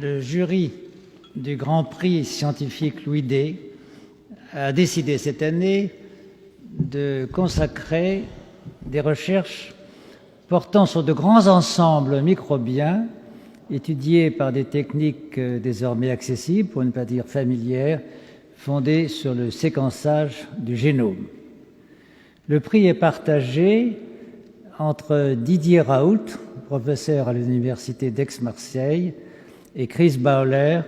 Le jury du Grand Prix scientifique Louis Day a décidé cette année de consacrer des recherches portant sur de grands ensembles microbiens étudiés par des techniques désormais accessibles, pour ne pas dire familières, fondées sur le séquençage du génome. Le prix est partagé entre Didier Raoult, professeur à l'université d'Aix-Marseille, et Chris Bowler,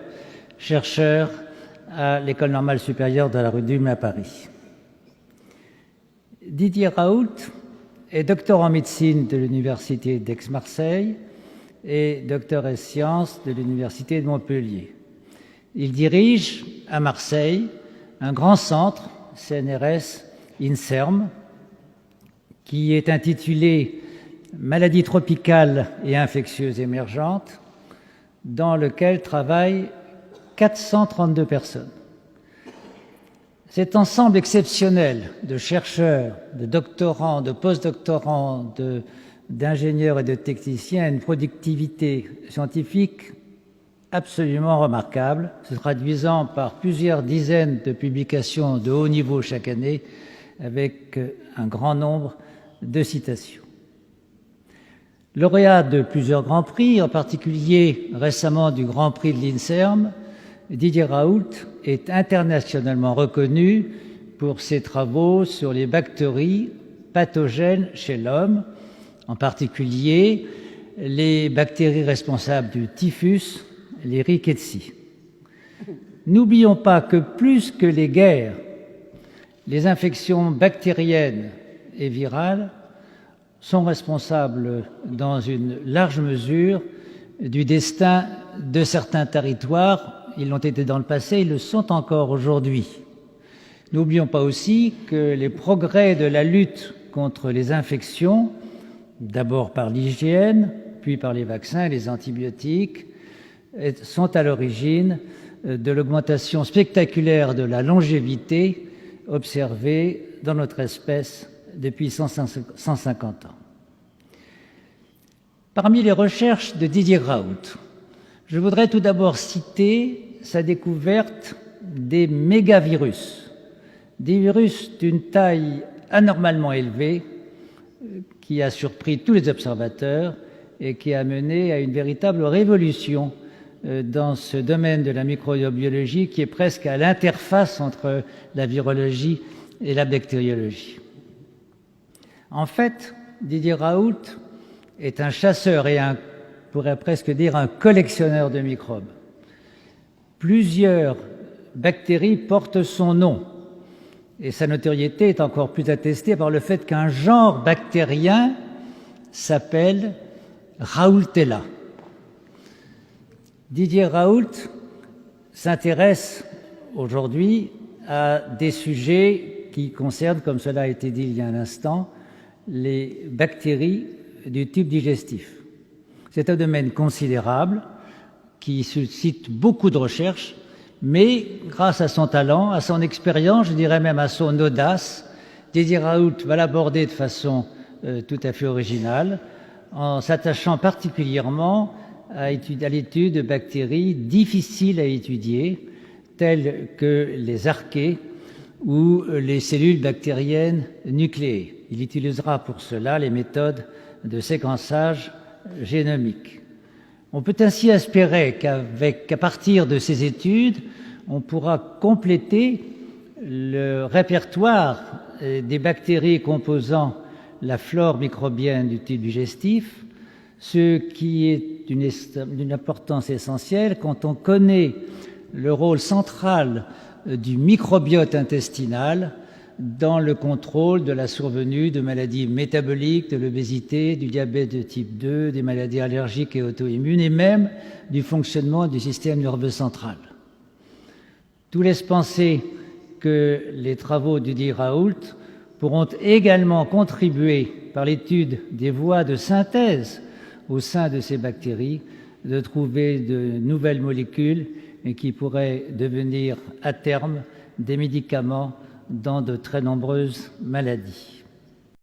chercheur à l'École normale supérieure de la rue d'Ulm à Paris. Didier Raoult est docteur en médecine de l'université d'Aix-Marseille et docteur en sciences de l'université de Montpellier. Il dirige à Marseille un grand centre, CNRS INSERM, qui est intitulé « Maladies tropicales et infectieuses émergentes », dans lequel travaillent 432 personnes. Cet ensemble exceptionnel de chercheurs, de doctorants, de postdoctorants, d'ingénieurs et de techniciens a une productivité scientifique absolument remarquable, se traduisant par plusieurs dizaines de publications de haut niveau chaque année, avec un grand nombre de citations. Lauréat de plusieurs grands prix, en particulier récemment du Grand Prix de l'INSERM, Didier Raoult est internationalement reconnu pour ses travaux sur les bactéries pathogènes chez l'homme, en particulier les bactéries responsables du typhus, les rickettsia. N'oublions pas que plus que les guerres, les infections bactériennes et virales sont responsables dans une large mesure du destin de certains territoires. Ils l'ont été dans le passé, ils le sont encore aujourd'hui. N'oublions pas aussi que les progrès de la lutte contre les infections, d'abord par l'hygiène, puis par les vaccins et les antibiotiques, sont à l'origine de l'augmentation spectaculaire de la longévité observée dans notre espèce depuis 150 ans. Parmi les recherches de Didier Raoult, je voudrais tout d'abord citer sa découverte des mégavirus, des virus d'une taille anormalement élevée qui a surpris tous les observateurs et qui a mené à une véritable révolution dans ce domaine de la microbiologie qui est presque à l'interface entre la virologie et la bactériologie. En fait, Didier Raoult est un chasseur et on pourrait presque dire un collectionneur de microbes. Plusieurs bactéries portent son nom et sa notoriété est encore plus attestée par le fait qu'un genre bactérien s'appelle Raoultella. Didier Raoult s'intéresse aujourd'hui à des sujets qui concernent, comme cela a été dit il y a un instant, les bactéries du tube digestif. C'est un domaine considérable qui suscite beaucoup de recherches, mais grâce à son talent, à son expérience, je dirais même à son audace, Didier Raoult va l'aborder de façon tout à fait originale, en s'attachant particulièrement à l'étude de bactéries difficiles à étudier, telles que les archées ou les cellules bactériennes nucléées. Il utilisera pour cela les méthodes de séquençage génomique. On peut ainsi espérer qu'à partir de ces études, on pourra compléter le répertoire des bactéries composant la flore microbienne du tube digestif, ce qui est d'une importance essentielle quand on connaît le rôle central du microbiote intestinal dans le contrôle de la survenue de maladies métaboliques, de l'obésité, du diabète de type 2, des maladies allergiques et auto-immunes, et même du fonctionnement du système nerveux central. Tout laisse penser que les travaux de Didier Raoult pourront également contribuer, par l'étude des voies de synthèse au sein de ces bactéries, de trouver de nouvelles molécules et qui pourraient devenir à terme des médicaments dans de très nombreuses maladies.